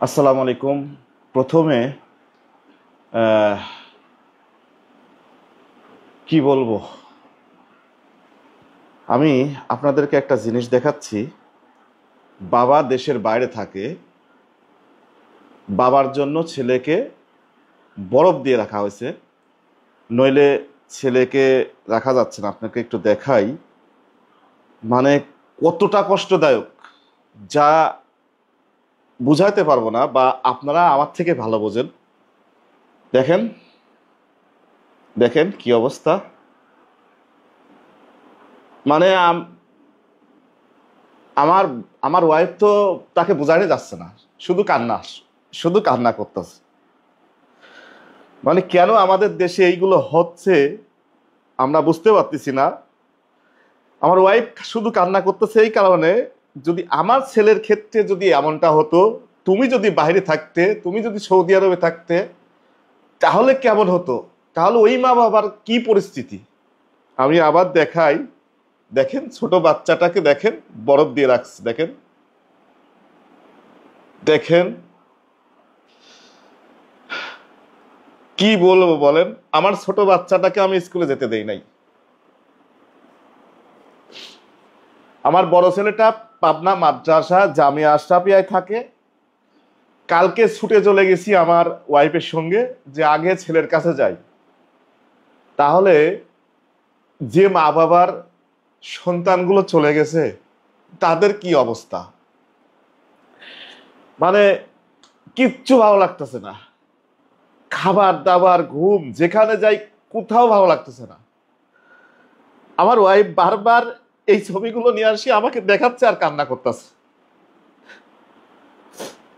আসসালামু আলাইকুম। প্রথমে আহ, কি বলবো, আমি আপনাদেরকে একটা জিনিস দেখাচ্ছি। বাবা দেশের বাইরে থাকে, বাবার জন্য ছেলেকে বরফ দিয়ে রাখা হয়েছে, নইলে ছেলেকে রাখা যাচ্ছে না। আপনাকে একটু দেখাই, মানে কতটা কষ্টদায়ক, যা বুঝাইতে পারবো না, বা আপনারা আমার থেকে ভালো বোঝেন। দেখেন, দেখেন কি অবস্থা। মানে আমার আমার ওয়াইফ তো তাকে বোঝানো যাচ্ছে না, শুধু কান্না, শুধু কান্না করতেছে। মানে কেন আমাদের দেশে এইগুলো হচ্ছে আমরা বুঝতে পারতেছি না। আমার ওয়াইফ শুধু কান্না করতেছে এই কারণে, যদি আমার ছেলের ক্ষেত্রে যদি এমনটা হতো, তুমি যদি বাইরে থাকতে, তুমি যদি সৌদি আরবে থাকতে, তাহলে কেমন হতো, তাহলে ওই মা বাবার কি পরিস্থিতি। আমি আবার দেখাই, দেখেন ছোট বাচ্চাটাকে দেখেন, বরফ দিয়ে রাখছে, দেখেন দেখেন। কি বলবো বলেন, আমার ছোট বাচ্চাটাকে আমি স্কুলে যেতে দেই নাই। আমার বড় ছেলেটা পাবনা মাদ্রাসা জামিয়া আশরাফিয়ায় থাকে। কালকে ছুটে চলে গেছি আমার ওয়াইফের সঙ্গে, যে আগে ছেলের কাছে যাই। তাহলে যে মা বাবার সন্তানগুলো চলে গেছে, তাদের কি অবস্থা, মানে কিচ্ছু ভালো লাগতেছে না। খাবার দাবার ঘুম যেখানে যাই, কোথাও ভালো লাগতেছে না। আমার ওয়াইফ বারবার এই ছবিগুলো নিয়ে আসি আমাকে দেখাচ্ছে আর কান্না করতেছে।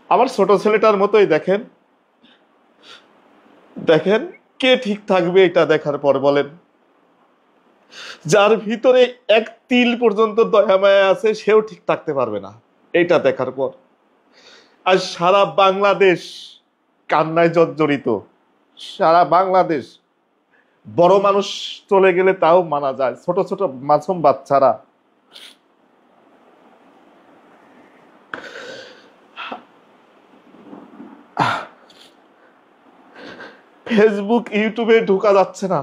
আমার ছোট ছেলেটার মতোই দেখেন, দেখেন কে ঠিক থাকবে এটা দেখার পর বলেন। যার ভিতরে এক তিল পর্যন্ত দয়া মায়া আছে, সেও ঠিক থাকতে পারবে না এইটা দেখার পর। আর সারা বাংলাদেশ কান্নায় জর্জরিত, সারা বাংলাদেশ। বড় মানুষ চলে গেলে তাও মানা যায়, ছোট ছোট মাসুম বাচ্চারা। ফেসবুক ইউটিউবে ঢোকা যাচ্ছে না।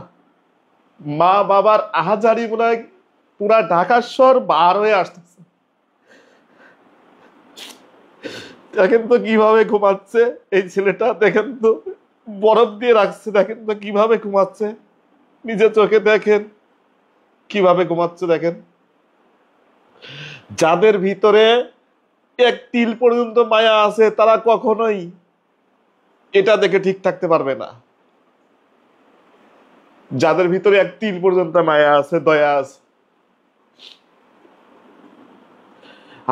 মা বাবার আহাজারি মনে হয় পুরা ঢাকা শহর বার হয়ে আসতেছে। দেখেন তো কিভাবে ঘুমাচ্ছে এই ছেলেটা, দেখেন তো বরফ দিয়ে রাখছে, দেখেন তো কিভাবে ঘুমাচ্ছে। নিজের চোখে দেখেন কিভাবে ঘুমাচ্ছে, দেখেন। যাদের ভিতরে এক তিল পর্যন্ত মায়া আছে, তারা কখনোই এটা দেখে ঠিক থাকতে পারবে না। যাদের ভিতরে এক তিল পর্যন্ত মায়া আছে, দয়া আছে।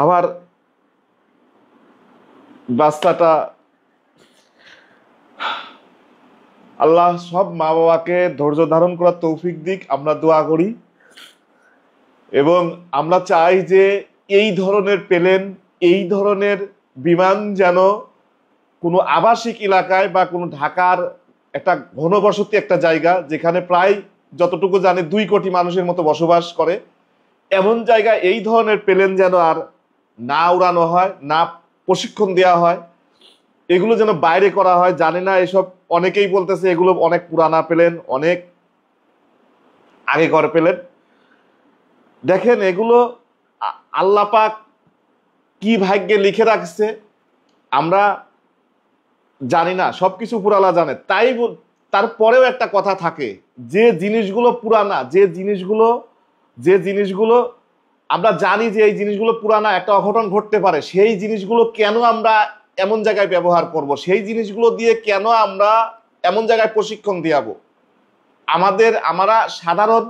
আবার বাচ্চাটা, আল্লাহ সব মা বাবাকে ধৈর্য ধারণ করার তৌফিক দিক, আমরা দোয়া করি। এবং আমরা চাই যে এই ধরনের প্লেন, এই ধরনের বিমান যেন কোনো আবাসিক এলাকায় বা কোনো ঢাকার একটা ঘনবসতি একটা জায়গা, যেখানে প্রায় যতটুকু জানে 2 কোটি মানুষের মতো বসবাস করে, এমন জায়গায় এই ধরনের প্লেন যেন আর না উড়ানো হয়, না প্রশিক্ষণ দেওয়া হয়। এগুলো যেন বাইরে করা হয়। জানি না, এসব অনেকেই বলতেছে এগুলো অনেক পুরানা প্লেন, অনেক আগেকার প্লেন। দেখেন এগুলো আল্লাহ পাক কি ভাগ্যে লিখে রাখছে আমরা জানি না, সবকিছু পুরালা জানে। তাই তারপরেও একটা কথা থাকে, যে জিনিসগুলো পুরানা, যে জিনিসগুলো আমরা জানি যে এই জিনিসগুলো পুরানা, একটা অঘটন ঘটতে পারে, সেই জিনিসগুলো কেন আমরা এমন জায়গায় ব্যবহার করব, সেই জিনিসগুলো দিয়ে কেন আমরা এমন জায়গায় প্রশিক্ষণ দিয়াবো। আমরা সাধারণ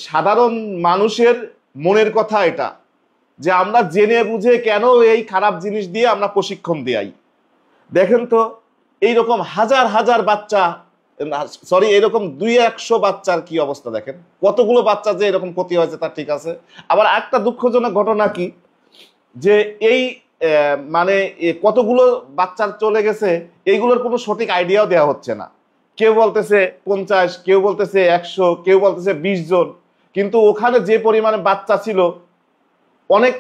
সাধারণ মানুষের মনের কথা এটা, যে আমরা জেনে বুঝে কেন এই খারাপ জিনিস দিয়ে আমরা প্রশিক্ষণ দিয়াই। দেখেন তো এইরকম হাজার হাজার বাচ্চা, সরি এরকম 200 বাচ্চার কি অবস্থা, দেখেন কতগুলো বাচ্চা যে এরকম ক্ষতি হয়েছে তা ঠিক আছে। আবার একটা দুঃখজনক ঘটনা কি, যে এই মানে কতগুলো বাচ্চার চলে গেছে, এইগুলোর কোনো সঠিক আইডিয়াও দেওয়া হচ্ছে না। কেউ বলতেছে 50, কেউ বলতেছে 100, কেউ বলতেছে 20 জন। কিন্তু ওখানে যে পরিমাণে বাচ্চা ছিল, অনেক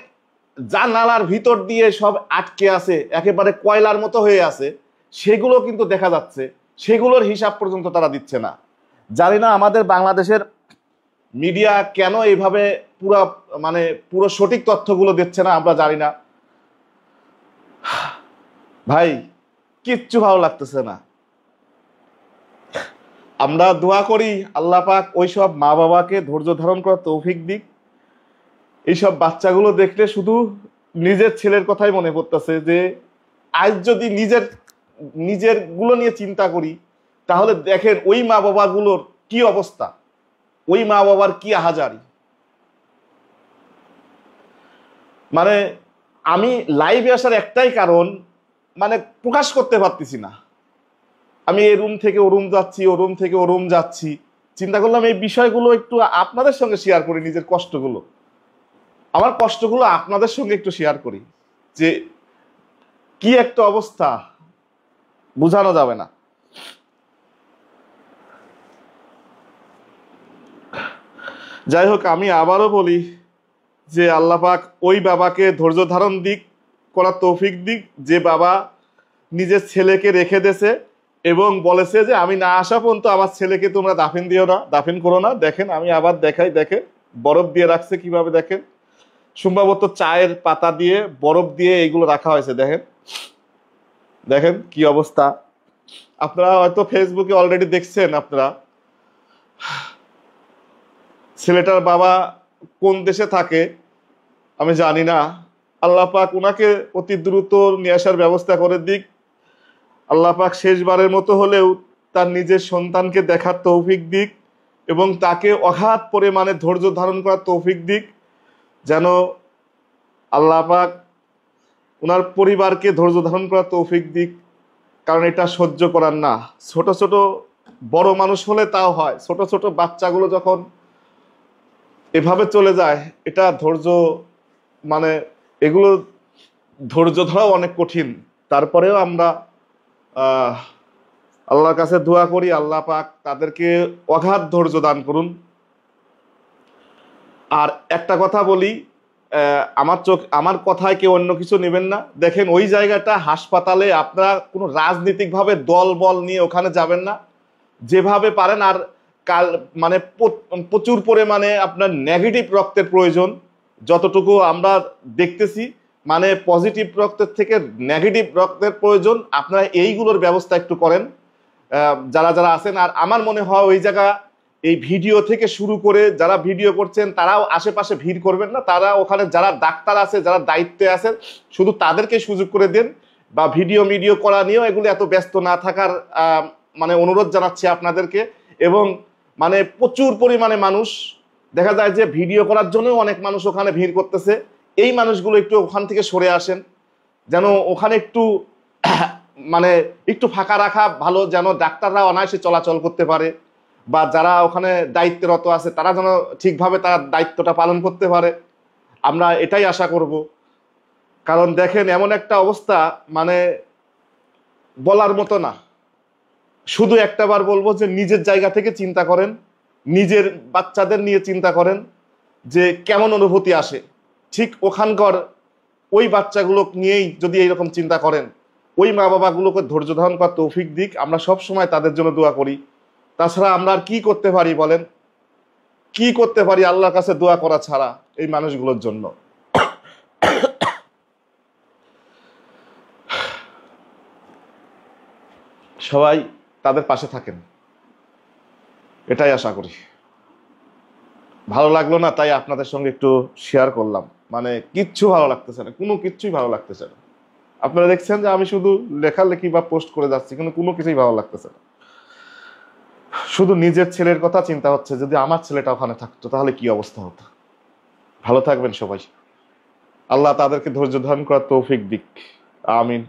জানালার ভিতর দিয়ে সব আটকে আছে, একেবারে কয়লার মতো হয়ে আছে, সেগুলো কিন্তু দেখা যাচ্ছে, সেগুলোর হিসাব পর্যন্ত তারা দিচ্ছে না। জানি না আমাদের বাংলাদেশের মিডিয়া কেন এইভাবে পুরো সঠিক তথ্যগুলো দিচ্ছে না, আমরা জানি না ভাই, কিচ্ছু ভালো লাগতেছে না। আমরা দোয়া করি আল্লাহ পাক ওইসব মা বাবাকে ধৈর্য ধারণ করার তৌফিক দিক। এইসব বাচ্চাগুলো দেখলে শুধু নিজের ছেলের কথাই মনে পড়তেছে, যে আজ যদি নিজের গুলো নিয়ে চিন্তা করি, তাহলে দেখেন ওই মা বাবাগুলোর কি অবস্থা, ওই মা বাবার কি আহাজারি। মানে আমি লাইভে আসার একটাই কারণ, মানে প্রকাশ করতে পারতেছি না। আমি এই রুম থেকে ও রুম যাচ্ছি, ও রুম থেকে ও রুম যাচ্ছি, চিন্তা করলাম এই বিষয়গুলো একটু আপনাদের সঙ্গে শেয়ার করি, নিজের কষ্টগুলো, আমার কষ্টগুলো আপনাদের সঙ্গে একটু শেয়ার করি, যে কি একটা অবস্থা বোঝানো যাবে না। যাই হোক, আমি আবারও বলি যে আল্লাহ পাক ওই বাবাকে ধৈর্য ধারণ দিক, করার তৌফিক দিক, যে বাবা নিজের ছেলেকে রেখে দেছে এবং বলেছে যে আমি না আসা পর্যন্ত আমার ছেলেকে তোমরা দাফিন দিও না, দাফিন করো না। দেখেন আমি আবার দেখাই, দেখেন বরফ দিয়ে রাখছে কিভাবে, দেখেন সম্ভবত চায়ের পাতা দিয়ে বরফ দিয়ে এইগুলো রাখা হয়েছে। দেখেন দেখেন কি অবস্থা, আপনারা হয়তো ফেসবুকে অলরেডি দেখছেন। আপনারা ছেলেটার বাবা কোন দেশে থাকে আমি জানি না, আল্লাহ পাক ওনাকে অতি দ্রুত নিয়ে আসার ব্যবস্থা করে দিক। আল্লাহ পাক শেষবারের মতো হলেও তার নিজের সন্তানকে দেখার তৌফিক দিক এবং তাকে অগাধ পরিমাণে ধৈর্য ধারণ করার তৌফিক দিক, যেন আল্লাহ পাক ওনার পরিবারকে ধৈর্য ধারণ করার তৌফিক দিক। কারণ এটা সহ্য করার না। ছোট ছোট বড় মানুষ হলে তাও হয়, ছোট ছোট বাচ্চাগুলো যখন এভাবে চলে যায়, এটা ধৈর্য, মানে এগুলো ধৈর্য ধরাও অনেক কঠিন। তারপরেও আমরা আল্লাহর কাছে দোয়া করি আল্লাহ পাক তাদেরকে অগাধ ধৈর্য দান করুন। আর একটা কথা বলি, আমার কথায় কেউ অন্য কিছু নেবেন না। দেখেন ওই জায়গাটা হাসপাতালে, আপনারা কোনো রাজনৈতিকভাবে দল বল নিয়ে ওখানে যাবেন না, যেভাবে পারেন। আর মানে প্রচুর পরিমাণে আপনার নেগেটিভ রক্তের প্রয়োজন, যতটুকু আমরা দেখতেছি, মানে পজিটিভ রক্তের থেকে নেগেটিভ রক্তের প্রয়োজন। আপনারা এইগুলোর ব্যবস্থা একটু করেন যারা যারা আছেন। আর আমার মনে হয় ওই জায়গা, এই ভিডিও থেকে শুরু করে যারা ভিডিও করছেন তারাও আশেপাশে ভিড় করবেন না। তারা ওখানে যারা ডাক্তার আছে, যারা দায়িত্বে আছেন, শুধু তাদেরকে সুযোগ করে দেন, বা ভিডিও করা নিয়েও এগুলো এত ব্যস্ত না থাকার মানে অনুরোধ জানাচ্ছি আপনাদেরকে। এবং মানে প্রচুর পরিমাণে মানুষ দেখা যায় যে ভিডিও করার জন্য অনেক মানুষ ওখানে ভিড় করতেছে। এই মানুষগুলো একটু ওখান থেকে সরে আসেন, যেন ওখানে একটু মানে একটু ফাঁকা রাখা ভালো, যেন ডাক্তাররা অনায়াসে চলাচল করতে পারে, বা যারা ওখানে দায়িত্বরত আছে তারা যেন ঠিকভাবে তার দায়িত্বটা পালন করতে পারে। আমরা এটাই আশা করব। কারণ দেখেন এমন একটা অবস্থা, মানে বলার মতো না। শুধু একটাবার বলবো যে নিজের জায়গা থেকে চিন্তা করেন, নিজের বাচ্চাদের নিয়ে চিন্তা করেন যে কেমন অনুভূতি আসে। ঠিক ওখানকার ওই বাচ্চাগুলো নিয়েই যদি এইরকম চিন্তা করেন, ওই মা বাবাগুলোকে ধৈর্য ধারণ করার তৌফিক দিক। আমরা সব সময় তাদের জন্য দোয়া করি। তাছাড়া আমরা আর কি করতে পারি বলেন, কি করতে পারি আল্লাহর কাছে দোয়া করা ছাড়া এই মানুষগুলোর জন্য? সবাই তাদের পাশে থাকেন, এটাই আশা করি। ভালো লাগলো না, তাই আপনাদের সঙ্গে একটু শেয়ার করলাম। মানে কিচ্ছু ভালো লাগতেছে না, কোনো কিচ্ছুই ভালো লাগতেছে না। আপনারা দেখছেন যে আমি শুধু লেখালেখি বা পোস্ট করে যাচ্ছি, কিন্তু কোনো কিছুই ভালো লাগতেছে না। শুধু নিজের ছেলের কথা চিন্তা হচ্ছে, যদি আমার ছেলেটা ওখানে থাকতো তাহলে কি অবস্থা হতো। ভালো থাকবেন সবাই, আল্লাহ তাদেরকে ধৈর্য ধারণ করার তৌফিক দিক। আমিন।